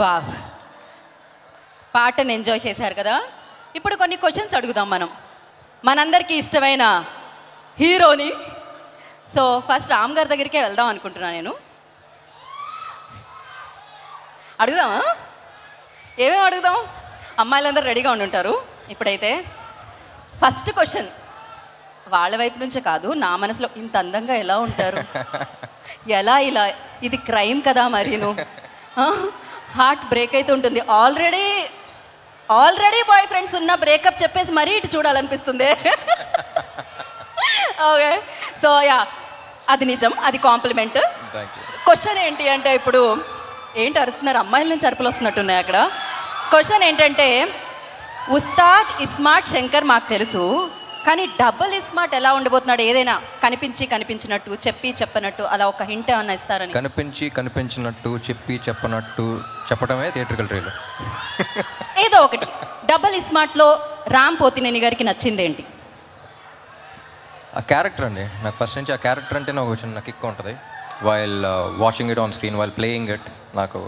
Wow, పాటను enjoy చేశారు కదా. ఇప్పుడు కొన్ని క్వశ్చన్స్ అడుగుదాం మనం మనందరికీ ఇష్టమైన హీరోని. సో ఫస్ట్ రామ్ గారి దగ్గరికే వెళ్దాం అనుకుంటున్నాను నేను. అడుగుదామా? ఏమేమి అడుగుదాం? అమ్మాయిలందరూ రెడీగా ఉండుంటారు. ఇప్పుడైతే ఫస్ట్ క్వశ్చన్ వాళ్ళ వైపు నుంచే కాదు, నా మనసులో ఇంత అందంగా ఎలా ఉంటారు, ఎలా ఇలా, ఇది క్రైమ్ కదా మరీను. హార్ట్ బ్రేక్ అయితే ఉంటుంది. ఆల్రెడీ బాయ్ ఫ్రెండ్స్ ఉన్న బ్రేకప్ చెప్పేసి మరీ ఇటు చూడాలనిపిస్తుంది. ఓకే, సో యా, అది నిజం, అది కాంప్లిమెంట్. క్వశ్చన్ ఏంటి అంటే, ఇప్పుడు ఏంటి అరుస్తున్నారు? అమ్మాయిల నుంచి అరుపులు వస్తున్నట్టున్నాయి అక్కడ. క్వశ్చన్ ఏంటంటే, ఉస్తాద్ ఇస్మార్ట్ శంకర్ మాకు తెలుసు, కానీ డబుల్ ఇస్మార్ట్ ఎలా ఉండబోతున్నాడు? ఏదైనా కనిపించినట్టు చెప్పి చెప్పనట్టు అలా ఒక హింట్ ఏమన్నా ఇస్తారని. కనిపించినట్టు చెప్పడమే థియేట్రికల్ ట్రైలర్. ఏదో ఒకటి. డబుల్ ఇస్మార్ట్లో రామ్ పోతినేని గారికి నచ్చింది ఏంటి? ఆ క్యారెక్టర్ అండి. నాకు ఫస్ట్ నుంచి ఆ క్యారెక్టర్ అంటే నాకు చిన్న కిక్ ఉంటుంది. While watching it on screen, while playing it. నాకు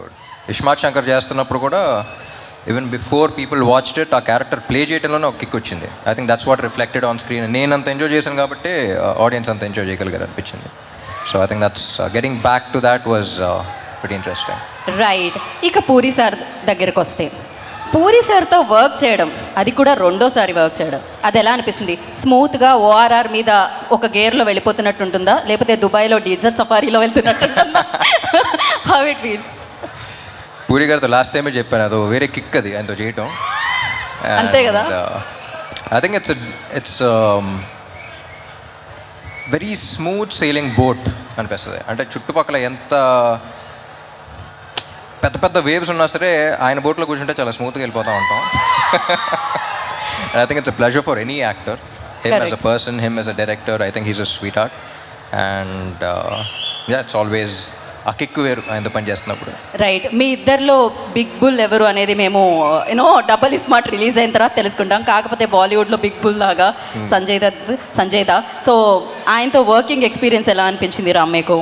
ఇస్మార్ట్ శంకర్ చేస్తున్నప్పుడు కూడా even before people watched it, ఆ క్యారెక్టర్ ప్లే చేయడంలోనే ఒక కిక్ వచ్చింది. I think that's what reflected on screen. నేను అంత ఎంజాయ్ చేశాను కాబట్టి ఆడియన్స్ అంత ఎంజాయ్ చేయగలిగారు అనిపించింది. So I think that's getting back to that was very interesting. Right. ఇక పూరి సార్ దగ్గరకు వస్తే, పూరి సార్తో వర్క్ చేయడం, అది కూడా రెండోసారి వర్క్ చేయడం, అది ఎలా అనిపిస్తుంది? స్మూత్గా ఓఆర్ఆర్ మీద ఒక గేర్లో వెళ్ళిపోతున్నట్టు ఉంటుందా, లేకపోతే దుబాయ్లో డీజర్ సఫారీలో వెళ్తున్నట్టు ఉంటుందా? How it feels? పూరి గారితో లాస్ట్ టైమే చెప్పాను, అది వేరే కిక్ అది ఆయనతో చేయటం. అంతే కదా. I think it's very smooth sailing boat అనిపిస్తుంది. అంటే చుట్టుపక్కల ఎంత పెద్ద పెద్ద వేవ్స్ ఉన్నా సరే ఆయన బోట్లో కూర్చుంటే చాలా స్మూత్గా వెళ్ళిపోతూ ఉంటాం. I think it's a pleasure for any actor, him as a person, him as a director. I think he's a sweet heart and it's always ఆ కిక్ వేరు ఆయనతో పని చేస్తున్నప్పుడు. రైట్. మీ ఇద్దరిలో బిగ్ బుల్ ఎవరు అనేది మేము డబుల్ ఇస్మార్ట్ రిలీజ్ అయిన తర్వాత తెలుసుకుంటాం. కాకపోతే బాలీవుడ్లో బిగ్ బుల్ లాగా సంజయ్ దా. సో ఆయనతో వర్కింగ్ ఎక్స్పీరియన్స్ ఎలా అనిపించింది రామ్ మీకు?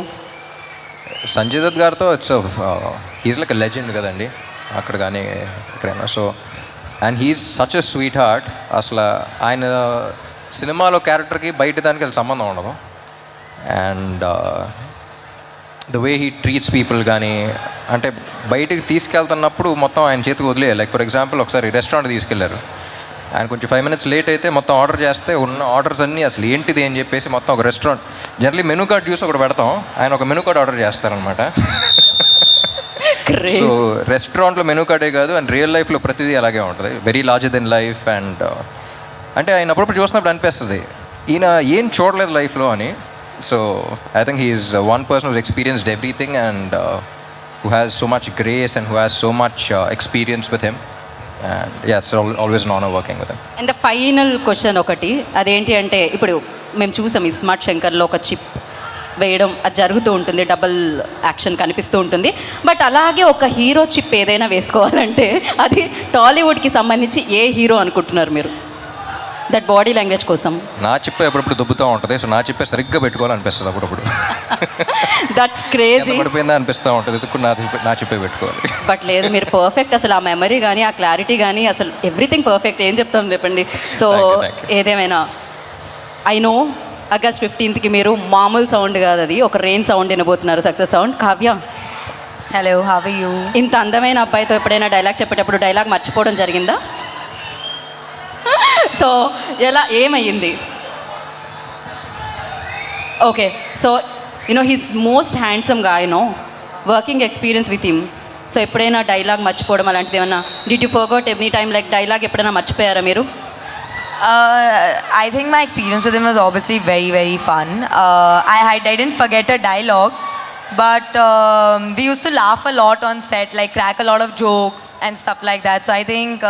సంజయ్ దత్ గారితో it's he's like a legend కదండి, అక్కడ కానీ ఎక్కడైనా. So and he's such a sweet heart. అసలు ఆయన సినిమాలో క్యారెక్టర్కి బయట దానికి అసలు సంబంధం ఉండదు. And the way he treats people కానీ, అంటే బయటికి తీసుకెళ్తున్నప్పుడు మొత్తం ఆయన చేతికి వదిలేయాలి. లైక్ ఫర్ ఎగ్జాంపుల్ ఒకసారి రెస్టారెంట్ తీసుకెళ్లారు, ఆయన కొంచెం 5 minutes లేట్ అయితే మొత్తం ఆర్డర్ చేస్తే ఉన్న ఆర్డర్స్ అన్నీ అసలు ఏంటిది అని చెప్పేసి మొత్తం ఒక రెస్టారెంట్ జనరల్లీ మెనూ కార్డ్ చూసి ఒకటి పెడతాం, ఆయన ఒక మెనూ కార్డ్ ఆర్డర్ చేస్తారనమాట. సో రెస్టారెంట్లో మెనూ కార్డే కాదు, అండ్ రియల్ లైఫ్లో ప్రతిదీ అలాగే ఉంటుంది, very larger than life. And అంటే ఆయన అప్పుడప్పుడు చూసినప్పుడు అనిపిస్తుంది ఈయన ఏం చూడలేదు లైఫ్లో అని. So I think he is one person who's experienced everything and who has so much grace and who has so much experience with him. And yeah, it's always an honor working with him. And the final question ఒకటి, అదేంటి అంటే, ఇప్పుడు మేము చూసాం ఇస్మార్ట్ శంకర్లో ఒక chip వేయడం అది జరుగుతూ ఉంటుంది, డబుల్ యాక్షన్ కనిపిస్తూ ఉంటుంది. బట్ అలాగే ఒక హీరో చిప్ ఏదైనా వేసుకోవాలంటే అది టాలీవుడ్కి సంబంధించి ఏ హీరో అనుకుంటున్నారు మీరు? దట్ బాడీ లాంగ్వేజ్ కోసం నా చిప్పే ఎప్పుడప్పుడు దుబ్బుతూ ఉంటుంది. సో నా చిప్పే సరిగ్గా పెట్టుకోవాలనిపిస్తుంది అప్పుడప్పుడు. That's crazy. పడిపోయిందా అనిపిస్తూ ఉంటుంది, నా చిప్పే పెట్టుకోవాలి. బట్ లేదు, మీరు పర్ఫెక్ట్. అసలు ఆ మెమరీ కానీ, ఆ క్లారిటీ కానీ, అసలు ఎవ్రీథింగ్ పర్ఫెక్ట్. ఏం చెప్తాం చెప్పండి. సో ఏదేమైనా ఐ నో August 15th మీరు మామూలు సౌండ్ కాదు, అది ఒక రెయిన్ సౌండ్ వినబోతున్నారు, success sound. Kavya, hello, how are you? ఇంత అందమైన అబ్బాయితో ఎప్పుడైనా డైలాగ్ చెప్పేటప్పుడు డైలాగ్ మర్చిపోవడం జరిగిందా? సో ఏమయ్యింది? Okay, so he's most handsome గా, working experience with him. So ఎప్పుడైనా డైలాగ్ మర్చిపోవడం అలాంటిది ఏమన్నా, did you forget any time like dialogue ఎప్పుడైనా మర్చిపోయారా మీరు? I think my experience with him was obviously very, very fun. I didn't forget a dialogue, but we used to laugh a lot on set, like crack a lot of jokes and stuff like that. So I think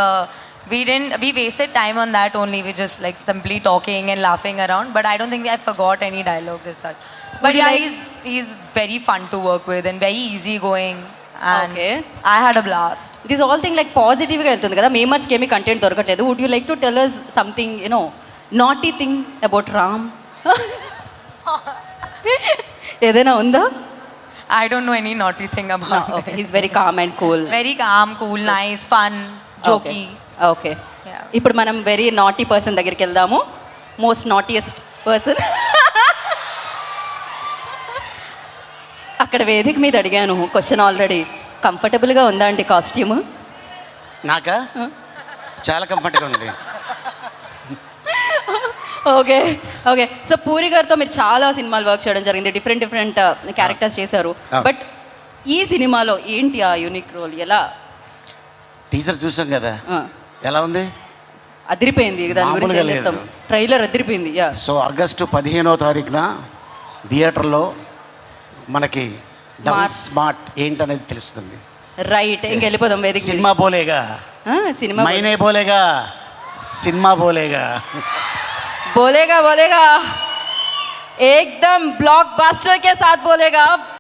we wasted time on that only. We just like simply talking and laughing around, but I don't think I forgot any dialogues as such. But yeah, he's very fun to work with and very easygoing. And okay, I had a blast. This all thing like పాజిటివ్గా వెళ్తుంది కదా, మేమర్స్కి ఏమీ content దొరకట్లేదు. Would you like to tell us something naughty thing about Ram? ఏదైనా ఉందా? I don't know any naughty thing about okay him. He's very calm and cool. Very calm, cool, nice, fun, jokey. Okay Yeah. ఇప్పుడు మనం very naughty person దగ్గరికి వెళ్దాము. Most naughtiest person. అక్కడ వేదిక మీద అడిగాను క్వశ్చన్ ఆల్రెడీ. కంఫర్టబుల్గా ఉందా అండి కాస్ట్యూమ్? నాకా చాలా కంఫర్ట్గా ఉంది. Okay okay. సో పూరి గారితో మీరు చాలా సినిమాలు వర్క్ చేయడం జరిగింది, డిఫరెంట్ క్యారెక్టర్స్ చేశారు. బట్ ఈ సినిమాలో ఏంటి ఆ యూనిక్ రోల్? ఎలా? టీచర్ చూసాం కదా, ఆ, ఎలా ఉంది? అదిరిపోయింది. దాని గురించి మామూలుగా ఏం లేదు. చెప్తాం? ట్రైలర్ అదిరిపోయింది. యా. సో ఆగస్టు 15వ తారీఖున థియేటర్లో మనకి డబుల్ స్మార్ట్ ఏంటనేది తెలుస్తుంది. రైట్, ఇంక వెళ్ళిపోదాం వేదిక. సినిమా బోలేగా, సినిమా మైనే బోలేగా, సినిమా బోలేగా. बोलेगा एकदम ब्लॉकबस्टर के साथ बोलेगा.